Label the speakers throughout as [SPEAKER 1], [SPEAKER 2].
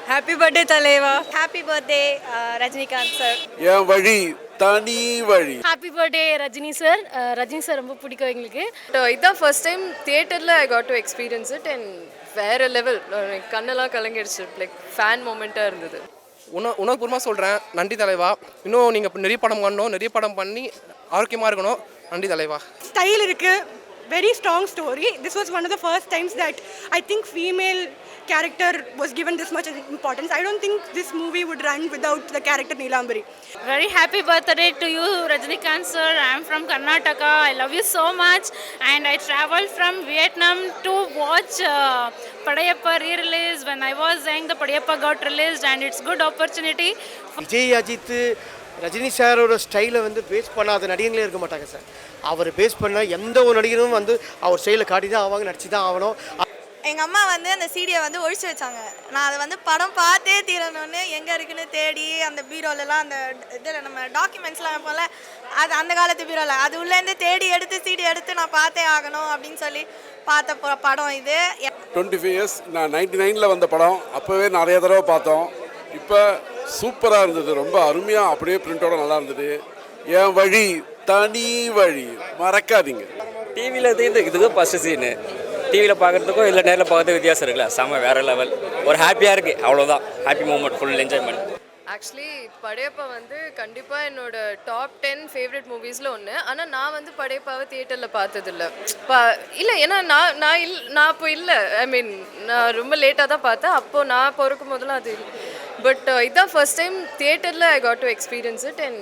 [SPEAKER 1] Happy birthday தலைவா. Happy birthday Rajinikanth sir.
[SPEAKER 2] என் வழி தனி வழி.
[SPEAKER 3] Happy birthday Rajini sir. Rajini sir ரொம்ப பிடிக்கும் எங்களுக்கு.
[SPEAKER 1] இதான் ஃபர்ஸ்ட் டைம் தியேட்டரில் I got to experience it and வேறு லெவல். கண்ணெல்லாம் கலங்கிடுச்சு. லைக் ஃபேன் மூமெண்ட்டாக இருந்தது.
[SPEAKER 4] உணவுபூர்வமாக சொல்கிறேன், நன்றி தலைவா. இன்னும் நீங்கள் நிறைய படம் பண்ணணும், நிறைய படம் பண்ணி ஆரோக்கியமாக இருக்கணும். நன்றி தலைவா.
[SPEAKER 5] ஸ்டைல் இருக்குது, very strong story. This was one of the first times that I think female character was given this much importance. I don't think this movie would run without the character Neelambari.
[SPEAKER 3] Very happy birthday to you, Rajinikanth sir. I am from Karnataka. I love you so much. And I traveled from Vietnam to watch Padayappa re-release. When I was young, the Padayappa got released and it's good opportunity.
[SPEAKER 6] Vijay Ajith Rajini சாரோட ஸ்டைலை base பண்ணாத நடிகங்களே இருக்க மாட்டாங்க sir. அவர் base பண்ண எந்த ஒரு நடிகரும் அவர் ஸ்டைலை காட்டி தான் ஆவாங்க, நடிச்சு தான் ஆகணும்.
[SPEAKER 7] எங்கள் அம்மா அந்த சீடியை ஒழிச்சு வச்சாங்க. நான் அதை படம் பார்த்தே தீரணும்னு எங்கே இருக்குன்னு தேடி அந்த பீரோலலாம் அந்த இதில் நம்ம டாக்குமெண்ட்ஸ்லாம் போல் அது அந்த காலத்து பீரோவில் அது உள்ளேருந்து தேடி எடுத்து சீடி எடுத்து நான் பார்த்தே ஆகணும் அப்படின்னு சொல்லி பார்த்த படம் இது.
[SPEAKER 2] 25 இயர்ஸ் நான் 99 வந்த படம். அப்போவே நிறைய தடவை பார்த்தோம். இப்போ சூப்பராக இருந்தது, ரொம்ப அருமையாக அப்படியே பிரிண்டோட நல்லா இருந்தது. என் வழி தனி வழி மறக்காதீங்க.
[SPEAKER 8] டிவியில் இதுக்கு ஃபஸ்ட்டு சீனு டிவியில் பார்க்குறதுக்கும் இல்லை நேரில் பார்க்கறதுக்கு வித்தியாசம் இருக்குல்ல, செம்ம வேறு லெவல். ஒரு ஹாப்பியாக இருக்குது, அவ்வளோதான். Happy moment, full enjoyment.
[SPEAKER 1] Actually Padayappa கண்டிப்பாக என்னோட டாப் 10 ஃபேவரட் மூவிஸில் ஒன்று. ஆனால் நான் படையப்பாவை தியேட்டரில் பார்த்ததில்ல. இல்லை, ஏன்னா நான் அப்போ இல்லை. ஐ மீன் நான் ரொம்ப லேட்டாக தான் பார்த்தேன். அப்போது நான் பிறக்கும் போதெல்லாம் அது இல்லை. பட் இதான் ஃபர்ஸ்ட் டைம் தியேட்டரில் I got to experience it and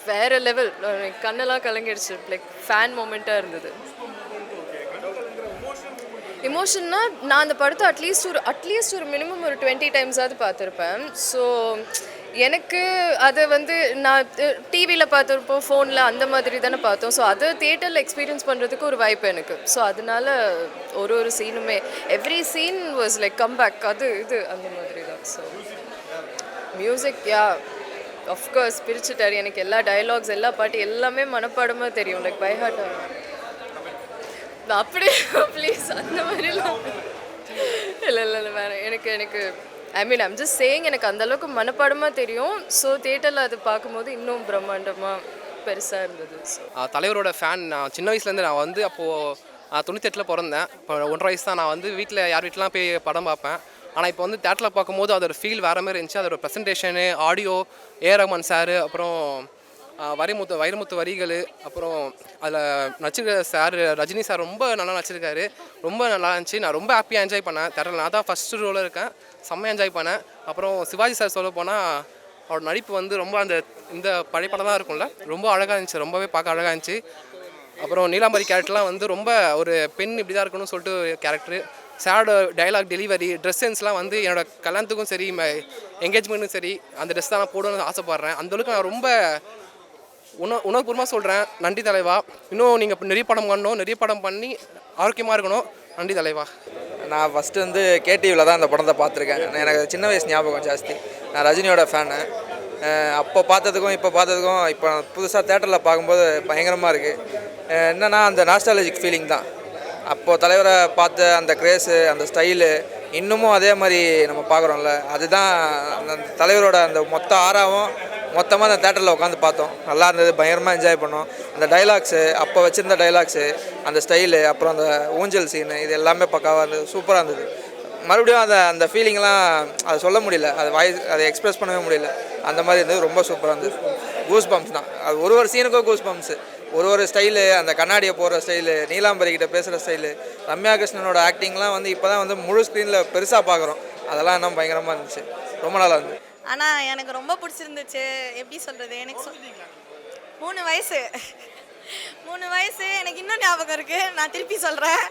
[SPEAKER 1] வேறு லெவல். கண்ணெல்லாம் கலங்கிடுச்சு. லைக் ஃபேன் மூமெண்ட்டாக இருந்தது. எமோஷன்னா நான் அந்த படத்தை அட்லீஸ்ட் ஒரு மினிமம் ஒரு 20 டைம்ஸாவது பார்த்துருப்பேன். ஸோ எனக்கு அது நான் டிவியில் பார்த்துருப்போம், ஃபோனில் அந்த மாதிரி தானே பார்த்தோம். ஸோ அது தியேட்டரில் எக்ஸ்பீரியன்ஸ் பண்ணுறதுக்கு ஒரு வாய்ப்பு எனக்கு. ஸோ அதனால ஒரு சீனுமே every scene was like comeback. இது அந்த மாதிரி தான். ஸோ மியூசிக் ஆஃப்கோர்ஸ் பிரிச்சுட்டார். எனக்கு எல்லா டயலாக்ஸ் எல்லா பாட்டு எல்லாமே மனப்பாடமாக தெரியும். Like by heart. அப்படியே ப்ளீஸ் அந்த மாதிரிலாம் இல்லை வேறு. எனக்கு I mean I'm just saying, எனக்கு அந்தளவுக்கு மனப்பாடமாக தெரியும். ஸோ தியேட்டரில் அது பார்க்கும்போது இன்னும் பிரம்மாண்டமாக பெருசாக இருந்தது. ஸோ
[SPEAKER 4] தலைவரோட ஃபேன். நான் சின்ன வயசுலேருந்து நான் அப்போது 98 பிறந்தேன். இப்போ 1.5 வயசு தான். நான் வீட்டில் யார் வீட்டிலாம் போய் படம் பார்ப்பேன். ஆனால் இப்போ தேட்டரில் பார்க்கும்போது அதோட ஃபீல் வேறு மாதிரி இருந்துச்சு. அதோட ப்ரெசன்டேஷனு, ஆடியோ, ரஹ்மான் சார், அப்புறம் வைரமுத்து வரிகள், அப்புறம் அதில் நடிச்சிருக்க சார் ரஜினி சார் ரொம்ப நல்லா நடிச்சிருக்காரு. ரொம்ப நல்லா இருந்துச்சு. நான் ரொம்ப ஹாப்பியாக என்ஜாய் பண்ணேன் தேட்டரில். நான் தான் ஃபஸ்ட்டு ரோவில் இருக்கேன். செம்மையாக என்ஜாய் பண்ணேன். அப்புறம் சிவாஜி சார் சொல்ல போனால் அவரோட நடிப்பு ரொம்ப இந்த பழைய படம் தான் இருக்கும்ல, ரொம்ப அழகாக இருந்துச்சு. ரொம்பவே பார்க்க அழகாக இருந்துச்சு. அப்புறம் நீலாம்பரி கேரக்டர்லாம் ரொம்ப ஒரு பெண் இப்படி தான் இருக்கணும்னு சொல்லிட்டு கேரக்டரு. சாரோட டைலாக் டெலிவரி, ட்ரெஸ் சென்ஸ்லாம் என்னோடய கல்யாணத்துக்கும் சரி, என்கேஜ்மெண்ட்டுக்கும் சரி அந்த ட்ரெஸ் தான் நான் போடணும்னு ஆசைப்பட்றேன். அந்தளவுக்கு நான் ரொம்ப உணவுபூர்வமாக சொல்கிறேன், நன்றி தலைவா. இன்னும் நீங்கள் நிறைய படம் பண்ணணும், நிறைய படம் பண்ணி ஆரோக்கியமாக இருக்கணும். நன்றி தலைவா.
[SPEAKER 9] நான் ஃபஸ்ட்டு கேடிவியில் தான் அந்த படத்தை பார்த்துருக்கேன். எனக்கு சின்ன வயசு ஞாபகம் ஜாஸ்தி. நான் ரஜினியோட ஃபேனு. அப்போ பார்த்ததுக்கும் இப்போ பார்த்ததுக்கும் இப்போ புதுசாக தேட்டரில் பார்க்கும்போது பயங்கரமாக இருக்குது. என்னென்னா அந்த நாஸ்டாலஜிக் ஃபீலிங் தான். அப்போது தலைவரை பார்த்த அந்த கிரேஸு, அந்த ஸ்டைலு இன்னமும் அதே மாதிரி நம்ம பார்க்குறோம்ல, அதுதான் அந்த தலைவரோட அந்த மொத்த ஆறாவும் மொத்தமாக அந்த தேட்டரில் உட்காந்து பார்த்தோம். நல்லா இருந்தது, பயங்கரமாக என்ஜாய் பண்ணோம். அந்த டைலாக்ஸு, அப்போ வச்சுருந்த டைலாக்ஸு, அந்த ஸ்டைலு, அப்புறம் அந்த ஊஞ்சல் சீனு, இது எல்லாமே பக்காவாக இருந்தது, சூப்பராக இருந்தது. மறுபடியும் அந்த ஃபீலிங்லாம் அதை சொல்ல முடியல, அதை எக்ஸ்ப்ரெஸ் பண்ணவே முடியல. அந்த மாதிரி இருந்தது, ரொம்ப சூப்பராக இருந்தது. கூஸ் பம்ப்ஸ் தான். அது ஒரு சீனுக்கும் கூஸ் பம்ப்ஸு. ஒரு ஸ்டைலு, அந்த கண்ணாடியை போடுற ஸ்டைலு, நீலாம்பரி கிட்ட பேசுகிற ஸ்டைலு, ரம்யா கிருஷ்ணனோட ஆக்டிங்லாம் இப்போ தான் முழு ஸ்க்ரீனில் பெருசாக பார்க்குறோம். அதெல்லாம் இன்னும் பயங்கரமாக இருந்துச்சு, ரொம்ப நல்லா இருந்துச்சு.
[SPEAKER 7] ஆனால் எனக்கு ரொம்ப பிடிச்சிருந்துச்சு. எப்படி சொல்கிறது, எனக்கு 3 வயசு எனக்கு இன்னும் ஞாபகம் இருக்குது. நான் திருப்பி சொல்கிறேன்.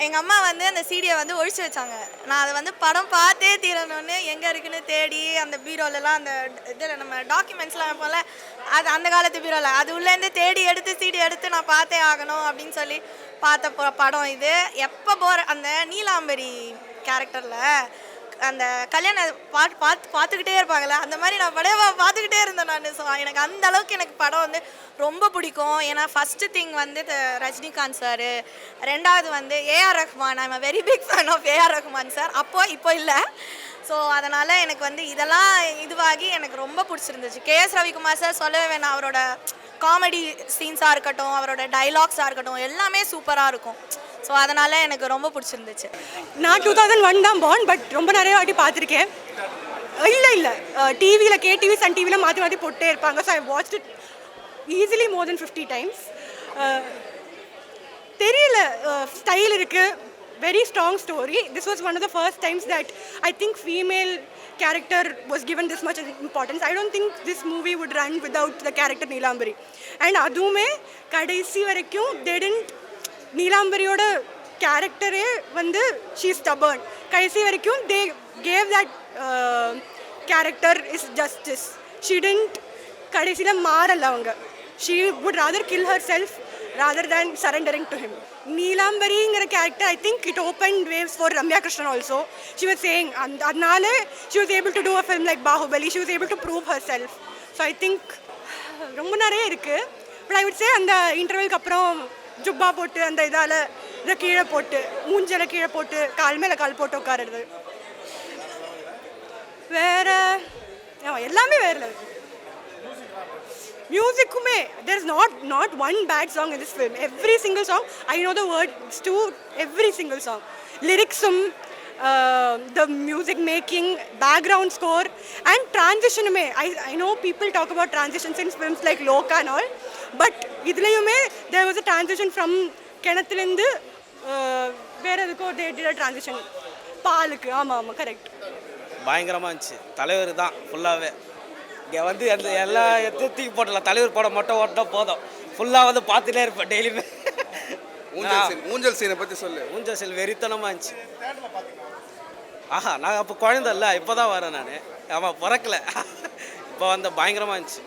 [SPEAKER 7] எங்கள் அம்மா அந்த சீடியை ஒழிச்சு வச்சாங்க. நான் அதை படம் பார்த்தே தீரணும்னு எங்கே இருக்குன்னு தேடி அந்த பீரோலலாம் அந்த இதில் நம்ம டாக்குமெண்ட்ஸ்லாம் போல் அது அந்த காலத்து பீரோவில் அது உள்ளேருந்து தேடி எடுத்து சீடி எடுத்து நான் பார்த்தே ஆகணும் அப்படின்னு சொல்லி பார்த்த படம் இது. எப்போ அந்த நீலாம்பரி கேரக்டரில் அந்த கல்யாண பார்த்துக்கிட்டே இருப்பாங்களே அந்த மாதிரி நான் படையப்பா பார்த்துக்கிட்டே இருந்தேன் நான். ஸோ எனக்கு அந்த அளவுக்கு எனக்கு படம் வந்து ரொம்ப பிடிக்கும். ஏன்னா ஃபஸ்ட்டு திங் வந்து ரஜினிகாந்த் சார், ரெண்டாவது வந்து AR Rahman. I'm very big fan of AR Rahman sir. இப்போ இல்லை. ஸோ அதனால் எனக்கு வந்து இதெல்லாம் இதுவாகி எனக்கு ரொம்ப பிடிச்சிருந்துச்சு. கேஎஸ் ரவிக்குமார் சார் சொல்லவே வேணாம். அவரோட காமெடி சீன்ஸாக இருக்கட்டும், அவரோட டைலாக்ஸாக இருக்கட்டும், எல்லாமே சூப்பராக இருக்கும். ஸோ அதனால் எனக்கு ரொம்ப பிடிச்சிருந்துச்சு.
[SPEAKER 5] நான் 2001 தான் born, பட் ரொம்ப நிறைய வாட்டி பார்த்துருக்கேன். இல்லை டிவியில் கேடிவி சன் டிவியில் மாற்றி மாற்றி போட்டே இருப்பாங்க. So I watch it easily more then 50 times. தெரியல, ஸ்டைல் இருக்குது, very strong story. This was one of the first times that I think female character was given this much importance. I don't think this movie would run without the character Neelambari. And adume kadaisi varaikkum they didn't, Neelambariyoda character vandu she is stubborn. Kadaisi varaikkum they gave that character is justice. She didn't kadaisila maarala avanga. She would rather kill herself rather than surrendering to him. Neelambari character, I think it opened waves for Ramya Krishnan also. She was saying, adnale she was able to do a film like Bahubali. She was able to prove herself. So I think ரொம்ப நிறைய இருக்குது. But I would say அந்த இன்டர்வெலுக்கு அப்புறம் ஜுப்பா போட்டு அந்த இதால் இதை கீழே போட்டு மூஞ்சலை கீழே போட்டு கால் மேலே கால் போட்டு உட்காருறது வேறு எல்லாமே வேறு level. மியூசிக்குமே there is not one bad song in this film. Every single song I know the words to every single song. Lyricsum, the music making, background score and transition. I know people talk about transitions in films like Loka and all, but idlayume there was a transition from kenathilinde vera edukko they did a transition paalukku. ஆமா correct.
[SPEAKER 10] பயங்கரமாக இருந்துச்சு. தலைவர் தான் ஃபுல்லாகவே இங்கே வந்து அந்த எல்லா தூக்கி போட்டலாம். தலைவர் படம் மட்டும் ஓட்டினா போதும், ஃபுல்லாக வந்து பார்த்துட்டே இருப்பேன் டெய்லியுமே.
[SPEAKER 2] ஊஞ்சல் சீனை பற்றி சொல்லு.
[SPEAKER 10] ஊஞ்சல் சீன் வெறித்தனமாக இருந்துச்சு. ஆஹா, நான் அப்போ குழந்தை இல்லை, இப்போ தான் வரேன் நான். ஆமாம், பிறக்கலை. இப்போ வந்து பயங்கரமாக இருந்துச்சு,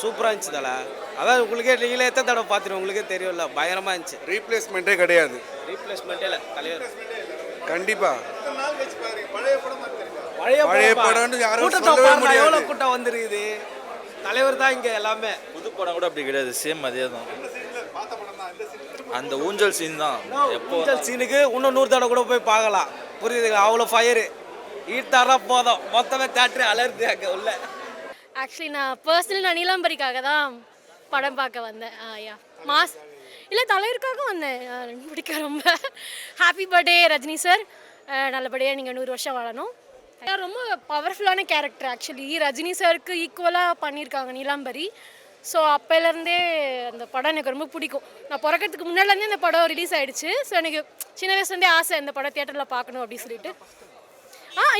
[SPEAKER 10] சூப்பராக இருந்துச்சு தலை. அதான் உங்களுக்கே நீங்களே எத்தனை தடவை பார்த்துருவோம், உங்களுக்கே தெரியும்ல, பயங்கரமாக இருந்துச்சு.
[SPEAKER 2] ரீப்ளேஸ்மெண்ட்டே கிடையாது.
[SPEAKER 10] ரீப்ளேஸ்மெண்ட்டே இல்லை தலைவர்.
[SPEAKER 2] கண்டிப்பாக
[SPEAKER 10] பழைய படம் எவ்வளோ கூட்டம் வந்துருக்குது. தலைவர் தான் இங்கே எல்லாமே.
[SPEAKER 11] புது படம் கூட அப்படி கிடையாது, சேம் அதே தான். அந்த ஊஞ்சல் சீன் தான்.
[SPEAKER 10] ஊஞ்சல் சீனுக்கு இன்னும் 100 தடவை கூட போய் பார்க்கலாம். புரியுதுங்க, அவ்வளோ ஃபயரு. ஈட்டாரா போதும், மொத்தமே தேட்டரே அலர்ந்து அங்கே உள்ள.
[SPEAKER 3] ஆக்சுவலி நான் நீலாம்பரிக்காக தான் படம் பார்க்க வந்தேன். மாஸ் இல்லை தலைவருக்காக வந்தேன். பிடிக்க ரொம்ப. ஹாப்பி பர்த்டே ரஜினி சார், நல்லபடியாக நீங்கள் 100 வருஷம் வாழணும். ரொம்ப பவர்ஃபுல்லான கேரக்டர். ஆக்சுவலி ரஜினி சாருக்கு ஈக்குவலாக பண்ணியிருக்காங்க நீலாம்பரி. ஸோ அப்போலேருந்தே அந்த படம் எனக்கு ரொம்ப பிடிக்கும். நான் பிறக்கிறதுக்கு முன்னாடிலேருந்தே இந்த படம் ரிலீஸ் ஆகிடுச்சு. ஸோ எனக்கு சின்ன வயசுலேருந்தே ஆசை இந்த படம் தியேட்டரில் பார்க்கணும் அப்படின்னு சொல்லிட்டு.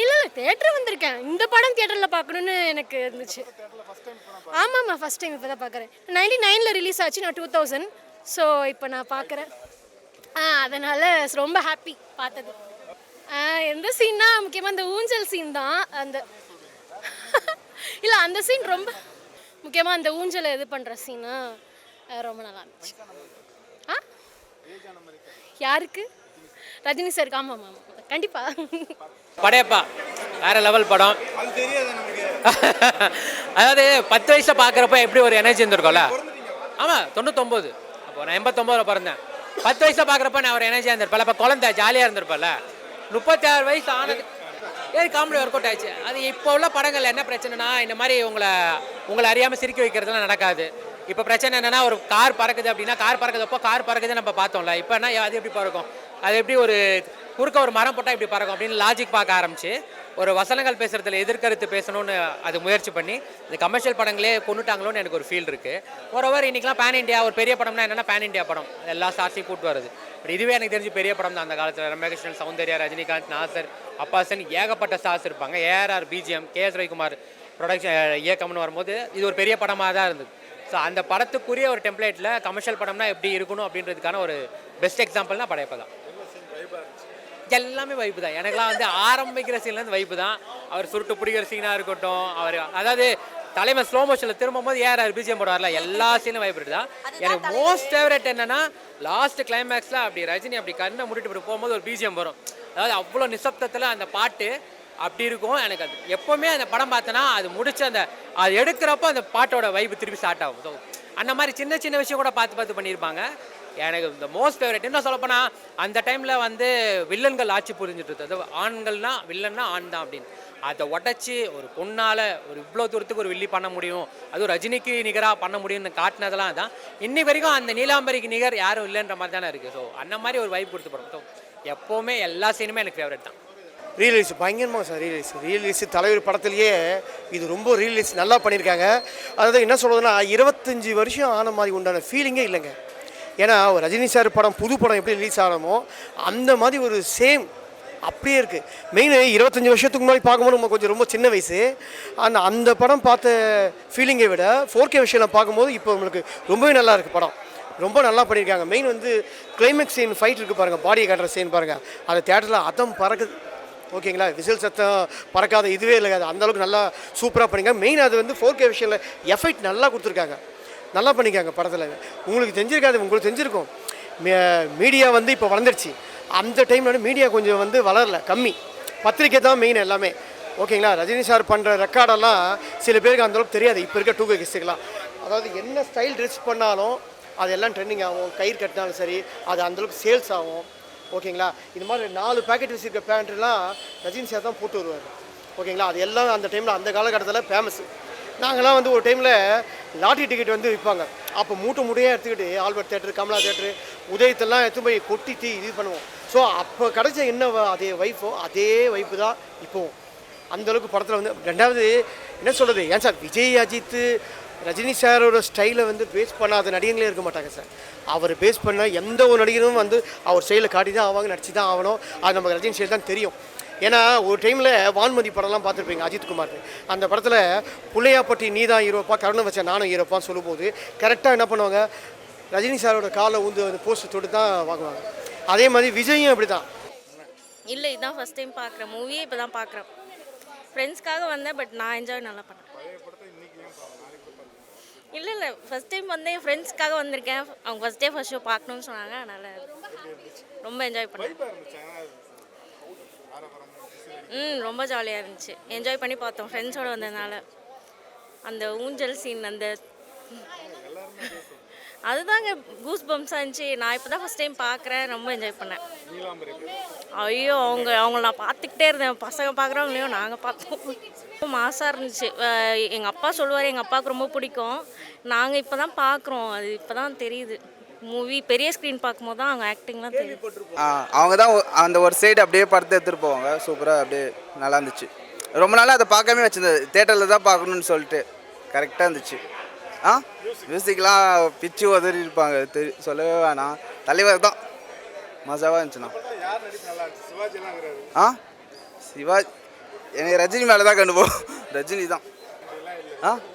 [SPEAKER 3] இல்லை தியேட்டர் வந்திருக்கேன். இந்த படம் தியேட்டரில் பார்க்கணுன்னு எனக்கு இருந்துச்சு. ஆமாம், ஃபஸ்ட் டைம் இப்போ தான் பார்க்குறேன். 99ல் ரிலீஸ் ஆச்சு, நான் 2000. ஸோ இப்போ நான் பார்க்குறேன். அதனால் ரொம்ப ஹாப்பி பார்த்தது. எந்த சீன்னா முக்கியமாக இந்த ஊஞ்சல் சீன் தான். அந்த இல்லை அந்த சீன் ரொம்ப முக்கியமாக அந்த ஊஞ்சலை இது பண்ணுற சீனு ரொம்ப நல்லா இருந்துச்சு. யாருக்கு? ரஜினி சாருக்கு. ஆமாம் கண்டிப்பாக.
[SPEAKER 12] படையப்பா வேற லெவல் படம். அதாவது 10 வயசில் பார்க்குறப்ப எப்படி ஒரு எனர்ஜி இருந்திருக்கோம்ல. ஆமாம், 99. அப்போ நான் 89ல் பிறந்தேன். 10 வயசில் பார்க்குறப்ப நான் ஒரு எனர்ஜியாக இருந்திருப்பேன். இப்போ குழந்தை ஜாலியாக இருந்திருப்பேன்ல. 36 வயசு ஆனது காமெடி ஒர்க் அவுட் ஆயிடுச்சு. அது இப்போ உள்ள படங்கள் என்ன பிரச்சனைனா, இந்த மாதிரி உங்களை அறியாமல் சிரிக்க வைக்கிறதுலாம் நடக்காது. இப்போ பிரச்சனை என்னென்னா, ஒரு கார் பறக்குது அப்படின்னா, கார் பறக்குதப்போ கார் பறக்குது நம்ம பார்த்தோம்ல. இப்போனா அது எப்படி பறக்கும், அது எப்படி ஒரு குறுக்க ஒரு மரம் போட்டால் இப்படி பறக்கும் அப்படின்னு லாஜிக் பார்க்க ஆரம்பிச்சு ஒரு வசனங்கள் பேசுகிறதுல எதிர்கருத்து பேசணும்னு அது முயற்சி பண்ணி இந்த கமர்ஷியல் படங்களே கொண்டுட்டாங்களோன்னு எனக்கு ஒரு ஃபீல் இருக்குது. ஓவர் இன்றைக்கெலாம் பேன் இண்டியா ஒரு பெரிய படம்னா என்னென்னா பேன் இண்டியா படம் எல்லா ஸ்டார்ஸையும் கூட்டு வருது. பட் இதுவே எனக்கு தெரிஞ்சு பெரிய படம் தான் அந்த காலத்தில். ரம்யகிருஷ்ணன், சௌந்தர்யா, ரஜினிகாந்த், நாசர், அப்பாசன், ஏகப்பட்ட ஸ்டார்ஸ் இருப்பாங்க. ARR BGM, KS Ravikumar production இயக்கம்னு வரும்போது இது ஒரு பெரிய படமாக தான் இருந்தது. ஸோ அந்த படத்துக்குரிய ஒரு டெம்ப்ளேட்டில் கமர்ஷியல் படம்னா எப்படி இருக்கணும் அப்படின்றதுக்கான ஒரு பெஸ்ட் எக்ஸாம்பிள்னா படையப்பா தான். எல்லாமே வைப்பு தான். எனக்குலாம் வந்து ஆரம்பிக்கிற சீன்லேருந்து வைப்பு தான். அவர் சுருட்டு பிடிக்கிற சீனாக இருக்கட்டும், அவர் அதாவது தலைமை ஸ்லோ மோஷனில் திரும்பும்போது ஏஆர் பிஜிஎம் போடுவார்ல, எல்லா சீனும் வைப்பு தான். எனக்கு மோஸ்ட் ஃபேவரட் என்னன்னா லாஸ்ட் கிளைமேக்ஸில் அப்படி ரஜினி அப்படி கண்ணை முடிட்டு இப்படி போகும்போது ஒரு பிஜிஎம் வரும். அதாவது அவ்வளோ நிசப்தத்தில் அந்த பாட்டு அப்படி இருக்கும். எனக்கு அது எப்போவுமே அந்த படம் பார்த்தேன்னா அது முடிச்சு அது எடுக்கிறப்போ அந்த பாட்டோட வைப்பு திருப்பி ஸ்டார்ட் ஆகும். ஸோ அந்த மாதிரி சின்ன சின்ன விஷயம் கூட பார்த்து பண்ணியிருப்பாங்க. எனக்கு இந்த மோஸ்ட் ஃபேவரட் என்ன சொல்லப்போனால் அந்த டைமில் வந்து வில்லன்கள் ஆட்சி புரிஞ்சுட்டு இருந்தது. ஆண்கள்னா வில்லன்னா ஆண் தான் அப்படின்னு அதை உடச்சி ஒரு பொண்ணால் ஒரு இவ்வளோ தூரத்துக்கு ஒரு வில்லி பண்ண முடியும், அதுவும் ரஜினிக்கு நிகராக பண்ண முடியும்னு காட்டினதெல்லாம் தான் இன்னி வரைக்கும் அந்த நீலாம்பரிக்கு நிகர் யாரும் இல்லைன்ற மாதிரி தானே இருக்குது. ஸோ அந்த மாதிரி ஒரு வைப் கொடுத்து படம். ஸோ எப்போவுமே எல்லா சீனுமே எனக்கு ஃபேவரட் தான்.
[SPEAKER 6] ரீலீஸ் பயங்கரமாக சார். ரீலீஸ் தலைவர் படத்துலேயே இது ரொம்ப ரீலீஸ் நல்லா பண்ணியிருக்காங்க. அதாவது என்ன சொல்கிறதுனா 25 வருஷம் ஆன மாதிரி உண்டான ஃபீலிங்கே இல்லைங்க. ஏன்னா ஒரு ரஜினி சார் படம் புது படம் எப்படி ரிலீஸ் ஆகணுமோ அந்த மாதிரி ஒரு சேம் அப்படியே இருக்குது. மெயின் 25 வருஷத்துக்கு முன்னாடி பார்க்கும்போது நம்ம கொஞ்சம் ரொம்ப சின்ன வயசு. அந்த படம் பார்த்த ஃபீலிங்கை விட 4K விஷயம் பார்க்கும்போது இப்போ நம்மளுக்கு ரொம்பவே நல்லா இருக்குது. படம் ரொம்ப நல்லா பண்ணியிருக்காங்க. மெயின் வந்து கிளைமேக்ஸ் சீன் ஃபைட் இருக்குது பாருங்கள், பாடியை காட்டுற சீன் பாருங்கள், அந்த தேட்டரில் அதம் பறக்குது. ஓகேங்களா, விசில் சத்தம் பறக்காத இதுவே இல்லை, அது அந்தளவுக்கு நல்லா சூப்பராக பண்ணியிருக்காங்க. மெயின் அது வந்து 4K விஷயத்தில் எஃபெக்ட் நல்லா கொடுத்துருக்காங்க, நல்லா பண்ணிக்காங்க படத்தில். உங்களுக்கு தெரிஞ்சிருக்காது, உங்களுக்கு தெரிஞ்சிருக்கும். மீடியா வந்து இப்போ வளர்ந்துருச்சு. அந்த டைமில் வந்து மீடியா கொஞ்சம் வந்து வளரல, கம்மி. பத்திரிக்கை தான் மெயின் எல்லாமே. ஓகேங்களா, ரஜினி சார் பண்ணுற ரெக்கார்டெல்லாம் சில பேருக்கு அந்தளவுக்கு தெரியாது. இப்போ இருக்க 2K கிஸ்ட்டுக்கெலாம் அதாவது என்ன ஸ்டைல் ட்ரெஸ் பண்ணாலும் அது எல்லாம் ட்ரெண்டிங் ஆகும். கயிறு கட்டினாலும் சரி அது அந்தளவுக்கு சேல்ஸ் ஆகும். ஓகேங்களா, இது மாதிரி 4 பேக்கெட் வச்சுருக்க பேண்ட்லாம் ரஜினி சார் தான் போட்டு வருவார். ஓகேங்களா, அது எல்லாம் அந்த டைமில் அந்த காலகட்டத்தில் ஃபேமஸ். நாங்கள்லாம் வந்து ஒரு டைமில் லாட்ரி டிக்கெட் வந்து விற்பாங்க. அப்போ மூட்டையாக எடுத்துக்கிட்டு ஆல்பர்ட் தேட்டரு, கமலா தேட்டரு, உதயத்தெல்லாம் எடுத்து போய் கொட்டிட்டு இது பண்ணுவோம். ஸோ அப்போ கிடைச்ச என்ன அதே வைஃபோ அதே வைப்பு தான் இப்போவும். அந்தளவுக்கு படத்தில் வந்து ரெண்டாவது என்ன சொல்கிறது, ஏன் சார் விஜய் அஜித் ரஜினி சாரோட ஸ்டைலை வந்து பேஸ் பண்ணாத நடிகங்களே இருக்க மாட்டாங்க சார். அவர் பேஸ் பண்ண எந்த ஒரு நடிகரும் வந்து அவர் ஸ்டைலை காட்டி தான் ஆவாங்க, நடிச்சு தான் ஆகணும். அது நமக்கு ரஜினி ஸ்டைல் தான் தெரியும். ஏன்னா ஒரு டைமில் வான்மதி படம்லாம் பார்த்துருப்பீங்க அஜித்குமார். அந்த படத்தில் புள்ளையாப்பட்டி நீ தான் ஹீரோப்பா, கருணை வச்ச நானும் ஹீரோப்பான்னு சொல்லும்போது கரெக்டாக என்ன பண்ணுவாங்க, ரஜினி சாரோட காலை ஊந்து அந்த போஸ்ட் தொட்டு தான் வாங்குவாங்க. அதே மாதிரி விஜயும் அப்படி தான்.
[SPEAKER 13] இல்லை, இதுதான் ஃபஸ்ட் டைம் பார்க்குறேன், மூவியே இப்போ தான் பார்க்குறேன். ஃப்ரெண்ட்ஸ்க்காக வந்தேன், பட் நான் என்ஜாய் நல்லா பண்ணேன். இல்லை ஃபஸ்ட் டைம் வந்து என் ஃப்ரெண்ட்ஸ்க்காக வந்திருக்கேன். அவங்க ஃபஸ்ட் டே ஃபஸ்ட் ஷோ பார்க்கணுன்னு சொன்னாங்க, அதனால் ரொம்ப என்ஜாய் பண்ணேன். ரொம்ப ஜாலியாக இருந்துச்சு, என்ஜாய் பண்ணி பார்த்தோம் ஃப்ரெண்ட்ஸோடு வந்ததுனால. அந்த ஊஞ்சல் சீன் அந்த அதுதாங்க கூஸ் பம்ப்ஸாக இருந்துச்சு. நான் இப்போ தான் ஃபஸ்ட் டைம் பார்க்குறேன், ரொம்ப என்ஜாய் பண்ணேன். ஐயோ அவங்கள நான் பார்த்துக்கிட்டே இருந்தேன். பசங்க பார்க்குறவங்களையும் நாங்கள் பார்த்தோம். மாசாக இருந்துச்சு. எங்கள் அப்பா சொல்லுவார், எங்கள் அப்பாவுக்கு ரொம்ப பிடிக்கும். நாங்கள் இப்போ தான் பார்க்குறோம், அது இப்போ தான் தெரியுது. மூவி பெரிய ஸ்க்ரீன் பார்க்கும்போது தான் அவங்க ஆக்டிங்லாம் தெரியும்.
[SPEAKER 14] அவங்க தான் அந்த ஒரு சைடு அப்படியே படத்தை எடுத்துகிட்டு போவாங்க. சூப்பராக அப்படியே நல்லா இருந்துச்சு. ரொம்ப நாளாக அதை பார்க்காம வச்சுருந்தது, தேட்டரில் தான் பார்க்கணுன்னு சொல்லிட்டு கரெக்டாக இருந்துச்சு. மியூசிக்லாம் பிச்சு உதறி இருப்பாங்க, சொல்லவே வேணாம். தலைவர் தான் மசாவாக இருந்துச்சுண்ணா. சிவாஜி எனக்கு ரஜினி மேலே தான் கண்டு போகும், ரஜினி தான்.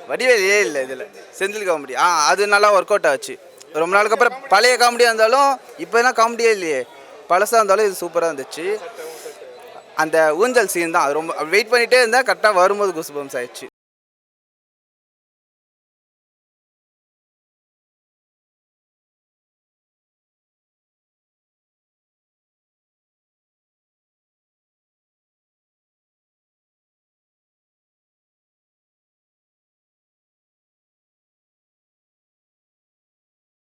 [SPEAKER 14] வடிவேலையே இல்லை இதில், செந்தில் காமெடி அது நல்லா ஒர்க் அவுட் ஆச்சு. ரொம்ப நாளுக்கு அப்புறம் பழைய காமெடியாக இருந்தாலும் இப்போ என்ன காமெடியே இல்லையே, பழசாக இருந்தாலும் இது சூப்பராக இருந்துச்சு. அந்த ஊஞ்சல் சீன் தான் ரொம்ப வெயிட் பண்ணிகிட்டே இருந்தால் கரெக்டாக வரும்போது கூஸ் பம்ப்ஸ் ஆயிடுச்சு.